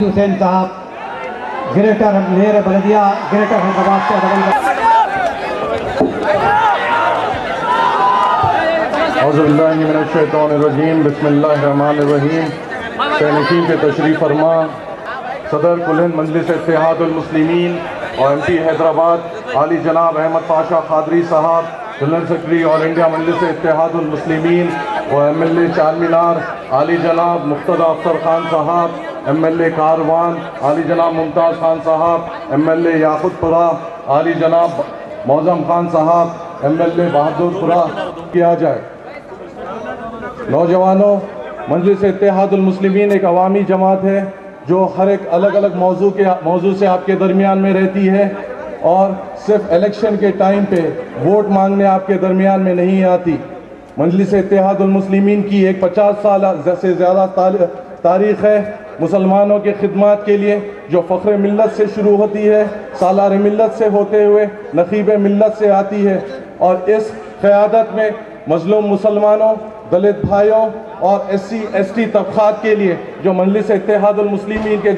حسین صاحب greater mayor بلدیہ greater Hyderabad سے اعوذ باللہ من الشیطان الرجیم بسم اللہ الرحمن الرحیم سینیکی کے تشریف فرما صدر کل ہند مجلس اتحاد المسلمین اور ایم پی حیدرآباد عالی جناب احمد پاشا قادری صاحب جنرل سیکرٹری آل انڈیا مجلس اتحاد المسلمین اور ایم ایل اے چار مینار عالی جناب مقتدی افسر خان صاحب، ایم ایل اے کاروان عالی جناب ممتاز خان صاحب، ایم ایل اے یاقوت پورہ عالی جناب معظم خان صاحب، ایم ایل اے بہادر پورہ کیا جائے۔ نوجوانوں، مجلس اتحاد المسلمین ایک عوامی جماعت ہے جو ہر ایک الگ الگ موضوع سے آپ کے درمیان میں رہتی ہے اور صرف الیکشن کے ٹائم پہ ووٹ مانگنے آپ کے درمیان میں نہیں آتی۔ مجلس اتحاد المسلمین کی ایک 50 سال سے زیادہ تاریخ ہے مسلمانوں کے خدمات کے لیے، جو فخر ملت سے شروع ہوتی ہے، سالار ملت سے ہوتے ہوئے نقیب ملت سے آتی ہے، اور اس قیادت میں مظلوم مسلمانوں، دلت بھائیوں اور ایس ٹی طبقات کے لیے جو مجلس اتحاد المسلمین کے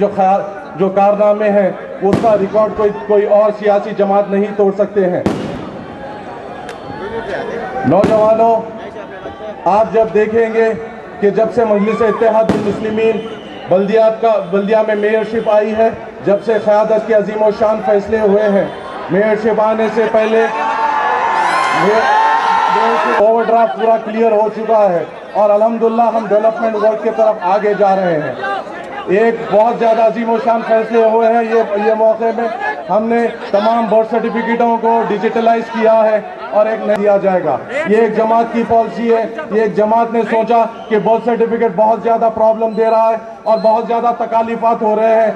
جو کارنامے ہیں اس کا ریکارڈ کوئی اور سیاسی جماعت نہیں توڑ سکتے ہیں۔ نوجوانوں، آپ جب دیکھیں گے کہ جب سے مجلس اتحاد المسلمین بلدیہ میں میئرشپ آئی ہے، جب سے قیادت کے عظیم و شان فیصلے ہوئے ہیں، میئرشپ آنے سے پہلے اوور ڈرافٹ پورا کلیئر ہو چکا ہے اور الحمدللہ ہم ڈیولپمنٹ ورک کی طرف آگے جا رہے ہیں۔ ایک بہت زیادہ عظیم و شان فیصلے ہوئے ہیں یہ موقع میں ہم نے تمام برتھ سرٹیفکیٹوں کو ڈیجیٹلائز کیا ہے اور ایک نہیں دیا جائے گا۔ یہ ایک جماعت کی پالیسی ہے۔ یہ ایک جماعت نے سوچا کہ برتھ سرٹیفکیٹ بہت زیادہ پرابلم دے رہا ہے اور بہت زیادہ تکالیفات ہو رہے ہیں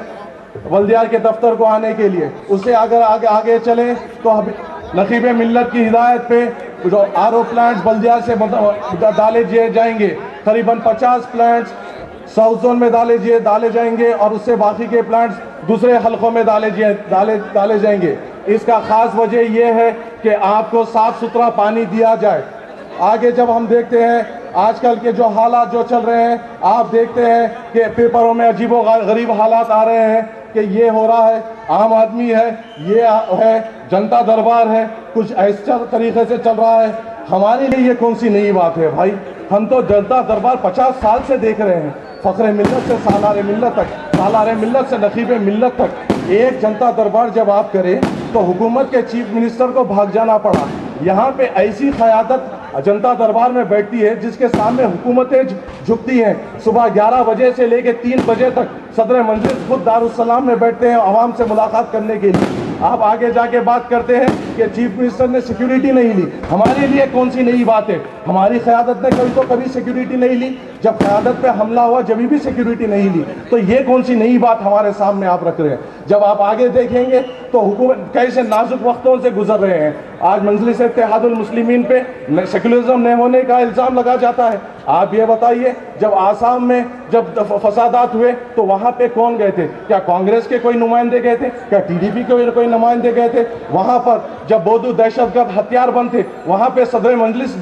بلدیہ کے دفتر کو آنے کے لیے۔ اس سے اگر آگے چلیں تو نقیب ملت کی ہدایت پہ جو آر او پلانٹس بلدیہ سے ڈالے جائیں گے، قریباً 50 پلانٹس ساؤتھ زون میں ڈالے جائیں گے اور اس سے باقی کے پلانٹس دوسرے حلقوں میں ڈالے جائیں گے۔ اس کا خاص وجہ یہ ہے کہ آپ کو صاف ستھرا پانی دیا جائے۔ آگے جب ہم دیکھتے ہیں آج کل کے جو حالات جو چل رہے ہیں، آپ دیکھتے ہیں کہ پیپروں میں عجیب و غریب حالات آ رہے ہیں کہ یہ ہو رہا ہے، عام آدمی ہے، یہ ہے جنتا دربار ہے، کچھ ایسے طریقے سے چل رہا ہے۔ ہمارے لیے یہ کون سی نئی بات ہے بھائی؟ ہم تو جنتا دربار 50 سال سے دیکھ رہے ہیں، فخر ملت سے سالار ملت تک، سالار ملت سے نقیب ملت تک۔ ایک جنتا دربار جب آپ کریں تو حکومت کے چیف منسٹر کو بھاگ جانا پڑا۔ یہاں پہ ایسی قیادت جنتا دربار میں بیٹھتی ہے جس کے سامنے حکومتیں جھکتی ہیں۔ صبح 11 بجے سے لے کے 3 بجے تک صدر مجلس خود دارالسلام میں بیٹھتے ہیں عوام سے ملاقات کرنے کے لیے۔ آپ آگے جا کے بات کرتے ہیں کہ چیف منسٹر نے سیکیورٹی نہیں لی۔ ہمارے لیے کون سی نئی بات ہے؟ ہماری قیادت نے کبھی سیکیورٹی نہیں لی۔ جب قیادت پہ حملہ ہوا جبھی بھی سیکیورٹی نہیں لی، تو یہ کون سی نئی بات ہمارے سامنے آپ رکھ رہے ہیں؟ جب آپ آگے دیکھیں گے تو حکومت کیسے نازک وقتوں سے گزر رہے ہیں۔ آج مجلس اتحاد المسلمین پہ سیکولرزم نہیں ہونے کا الزام لگا جاتا ہے۔ آپ یہ بتائیے، جب آسام میں جب فسادات ہوئے تو وہاں پہ کون گئے تھے؟ کیا کانگریس کے کوئی نمائندے گئے تھے؟ کیا ٹی ڈی پی کے کوئی نمائندے گئے تھے؟ وہاں پر جب بودو دہشت گرد ہتھیار بند تھے وہاں پہ صدر مجلس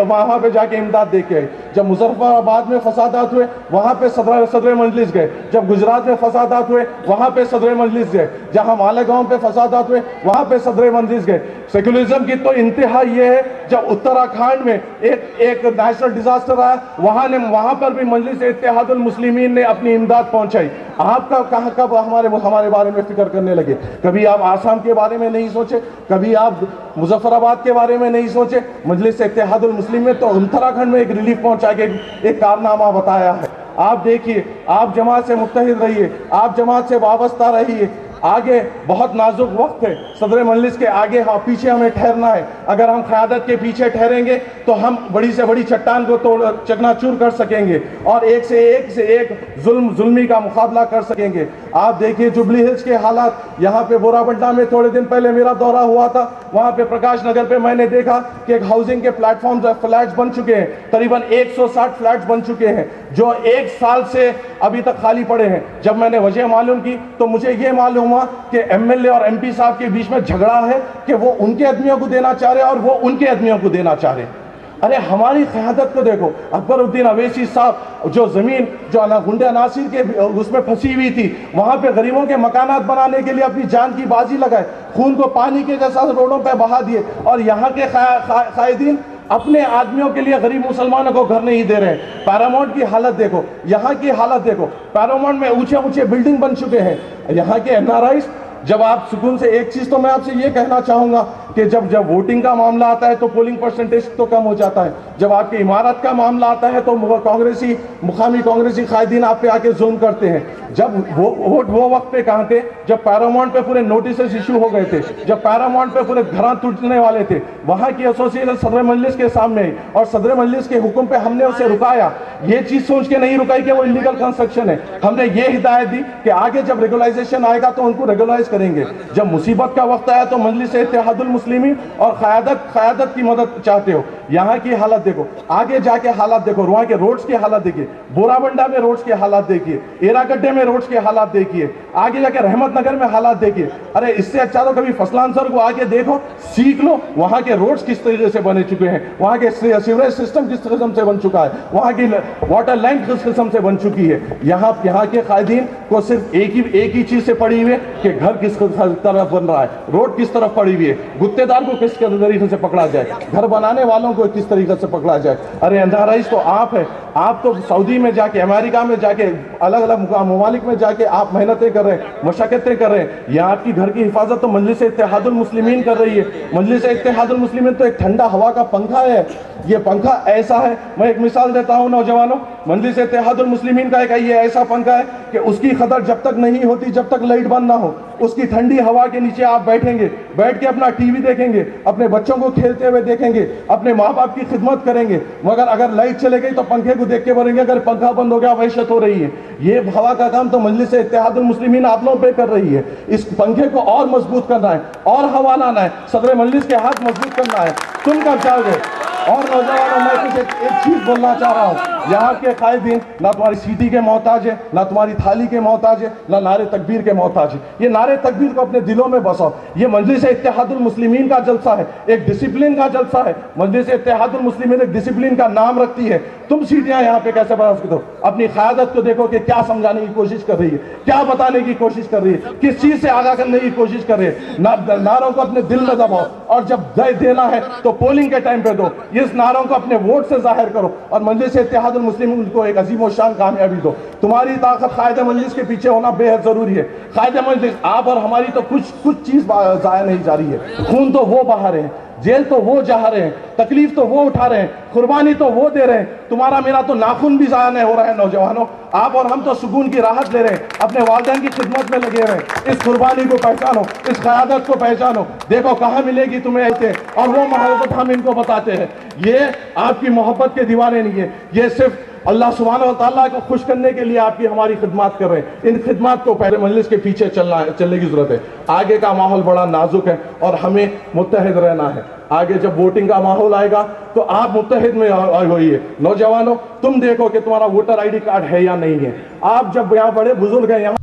وہاں پہ جا کے امداد دے کے آئے۔ جب مظفر آباد میں فسادات ہوئے وہاں پہ صدر مجلس گئے۔ جب گجرات میں فسادات ہوئے وہاں پہ صدر مجلس گئے۔ جہاں مالیگاؤں پہ فسادات ہوئے وہاں پہ صدر مجلس گئے۔ سیکولرزم کی تو انتہا یہ ہے، جب اتراکھنڈ میں ایک نیشنل ڈیزاسٹر آیا وہاں پر بھی مجلس اتحاد المسلمین نے اپنی امداد پہنچائی۔ آپ کب ہمارے بارے میں فکر کرنے لگے؟ کبھی آپ آسام کے بارے میں نہیں سوچے، کبھی آپ مظفر آباد کے بارے میں نہیں سوچے۔ مجلس اتحاد المسلمین میں تو اتراکھنڈ میں ایک ریلیف پہنچا کے ایک کارنامہ بتایا ہے۔ آپ دیکھیے، آپ جماعت سے متحد رہیے، آپ جماعت سے وابستہ رہیے۔ آگے بہت نازک وقت ہے، صدر مجلس کے آگے پیچھے ہمیں ٹھہرنا ہے۔ اگر ہم قیادت کے پیچھے ٹھہریں گے تو ہم بڑی سے بڑی چٹان کو چکنا چور کر سکیں گے اور ایک سے ایک ظلمی کا مقابلہ کر سکیں گے۔ آپ دیکھیے جوبلی ہلز کے حالات، یہاں پہ بورا بنڈا میں تھوڑے دن پہلے میرا دورہ ہوا تھا، وہاں پہ پرکاش نگر پہ میں نے دیکھا کہ ایک ہاؤسنگ کے فلیٹس بن چکے ہیں، قریباً 160 فلیٹس بن چکے ہیں جو 1 سال سے ابھی تک خالی پڑے ہیں۔ جب میں نے وجہ معلوم کی تو مجھے یہ معلوم ہوا کہ ایم ایل اے اور ایم پی صاحب کے بیچ میں جھگڑا ہے کہ وہ ان کے آدمیوں کو دینا چاہ رہے اور وہ ان کے آدمیوں کو دینا چاہ رہے۔ ارے ہماری قیادت کو دیکھو، اکبر الدین اویسی صاحب جو زمین جو غنڈہ ناصر کے اس میں پھنسی ہوئی تھی، وہاں پہ غریبوں کے مکانات بنانے کے لیے اپنی جان کی بازی لگائے، خون کو پانی کے جیسا روڈوں پہ بہا دیے، اور یہاں کے قائدین اپنے آدمیوں کے لیے غریب مسلمانوں کو گھر نہیں دے رہے ہیں۔ پیرامونٹ کی حالت دیکھو، یہاں کی حالت دیکھو، پیرامونٹ میں اونچے اونچے بلڈنگ بن چکے ہیں۔ یہاں کے این آر آئیز، جب آپ سکون سے، ایک چیز تو میں آپ سے یہ کہنا چاہوں گا کہ جب ووٹنگ کا معاملہ آتا ہے تو پولنگ پرسنٹیج تو کم ہو جاتا ہے، جب آپ کی عمارت کا معاملہ آتا ہے تو مقامی کانگریسی قائدین آپ پہ آ کے ظلم کرتے ہیں۔ جب ووٹ وہ وقت پہ کہاں تھے جب پیرامونٹ پہ پورے نوٹسز ایشو ہو گئے تھے، جب پیرامونٹ پہ پورے گھراں ٹوٹنے والے تھے، وہاں کی ایسوسی ایشن صدر مجلس کے سامنے آئی اور صدر مجلس کے حکم پہ ہم نے اسے رکایا۔ یہ چیز سوچ کے نہیں رکائی کہ وہ انلیگل کنسٹرکشن ہے، ہم نے یہ ہدایت دی کہ آگے جب ریگولائزیشن آئے گا تو ان کو ریگولائز کریں گے۔ جب مصیبت کا وقت آیا تو مجلس اتحاد المسلمین اور قیادت کی مدد چاہتے ہو۔ یہاں کی حالت دیکھو، آگے جا کے حالات دیکھو، وہاں کے روڈز کی حالت دیکھیے، بورا بنڈا میں روڈز کی حالات دیکھیے، ایرا گڈھے میں روڈز کے حالات دیکھیے، آگے جا کے رحمت نگر میں حالات دیکھیے۔ ارے اس سے اچھا تو کبھی فصلان سر کو آگے دیکھو، سیکھ لو وہاں کے روڈز کس طریقے سے بنے چکے ہیں، وہاں کے سیوریج سسٹم کس قسم سے بن چکا ہے، وہاں کی واٹر لائن کس قسم سے بن چکی ہے۔ یہاں کے قائدین کو صرف ایک ہی چیز سے پڑی ہوئی ہے کہ گھر کس طرف بن رہا ہے، روڈ کس طرف پڑی ہوئی ہے، گتے دار کو کس طریقے سے پکڑا جائے، گھر بنانے والوں کو کس طریقے سے پکڑا جائے۔ ارے این آر آئیز تو آپ ہے، آپ تو سعودی میں جا کے، امریکہ میں جا کے، الگ الگ ممالک میں جا کے آپ محنتیں کر رہے ہیں، مشقتیں کر رہے ہیں۔ یہاں آپ کی گھر کی حفاظت تو مجلس اتحاد المسلمین کر رہی ہے۔ مجلس اتحاد المسلمین تو ایک ٹھنڈا ہوا کا پنکھا ہے، یہ پنکھا ایسا ہے، میں ایک مثال دیتا ہوں نوجوانوں، مجلس اتحاد المسلمین کا یہ ایسا پنکھا ہے کہ اس کی قدر جب تک نہیں ہوتی جب تک لائٹ بند نہ ہو، اس کی ٹھنڈی ہوا کے نیچے آپ بیٹھیں گے، بیٹھ کے اپنا ٹی وی دیکھیں گے، اپنے بچوں کو کھیلتے ہوئے دیکھیں گے، اپنے ماں باپ کی خدمت کریں گے، مگر اگر لائٹ چلے گئی تو پنکھے کو دیکھ کے بولیں گے اگر پنکھا بند ہو گیا وحشت ہو رہی ہے۔ یہ ہوا کا کام تو مجلس اتحاد المسلمین آپ لوگوں پہ کر رہی ہے۔ اس پنکھے کو اور مضبوط کرنا ہے، اور ہوا لانا ہے، صدر مجلس کے ہاتھ مضبوط کرنا ہے، تم کب جاؤ گے؟ اور نوجوانوں میں کچھ ایک چیز بولنا چاہ رہا ہوں، یہاں کے قائدین نہ تمہاری سیٹی کے محتاج ہے، نہ تمہاری تھالی کے محتاج ہے، نہ نعرے تکبیر کے محتاج ہے۔ یہ نعرے تکبیر کو اپنے دلوں میں بساؤ۔ یہ مجلس اتحاد المسلمین کا جلسہ ہے، ایک ڈسپلن کا جلسہ ہے۔ مجلس اتحاد المسلمین ایک ڈسپلن کا نام رکھتی ہے۔ تم سیٹیاں یہاں پہ کیسے بتا سکتے ہو؟ اپنی قیادت کو دیکھو کہ کیا سمجھانے کی کوشش کر رہی ہے، کیا بتانے کی کوشش کر رہی ہے، کس چیز سے آگاہ کرنے کی کوشش کر رہی ہے۔ نعروں کو اپنے دل میں دباؤ، اور جب دینا ہے تو پولنگ کے ٹائم پہ دو۔ اس نعروں کو اپنے ووٹ سے ظاہر کرو، اور مجلس اتحاد المسلمین کو ایک عظیم و شان کامیابی دو۔ تمہاری طاقت قائد مجلس کے پیچھے ہونا بے حد ضروری ہے۔ قائد مجلس آپ اور ہماری تو کچھ چیز ضائع نہیں جا رہی ہے۔ خون تو وہ بہا رہے ہیں، جیل تو وہ جا رہے ہیں، تکلیف تو وہ اٹھا رہے ہیں، قربانی تو وہ دے رہے ہیں۔ تمہارا میرا تو ناخن بھی ضائع نہیں ہو رہا ہے نوجوانوں۔ آپ اور ہم تو سکون کی راحت لے رہے ہیں، اپنے والدین کی خدمت میں لگے رہے ہیں۔ اس قربانی کو پہچانو، اس قیادت کو پہچانو، دیکھو کہاں ملے گی تمہیں ایسے، اور وہ محبت ہم ان کو بتاتے ہیں۔ یہ آپ کی محبت کے دیوانے نہیں ہے، یہ صرف اللہ سبحانہ و تعالیٰ کو خوش کرنے کے لیے آپ کی ہماری خدمات کر رہے ہیں۔ ان خدمات کو پہلے مجلس کے پیچھے چلنے کی ضرورت ہے۔ آگے کا ماحول بڑا نازک ہے اور ہمیں متحد رہنا ہے۔ آگے جب ووٹنگ کا ماحول آئے گا تو آپ متحد میں ہوئیے۔ نوجوانوں تم دیکھو کہ تمہارا ووٹر آئی ڈی کارڈ ہے یا نہیں ہے۔ آپ جب یہاں بڑے بزرگ ہیں، یہاں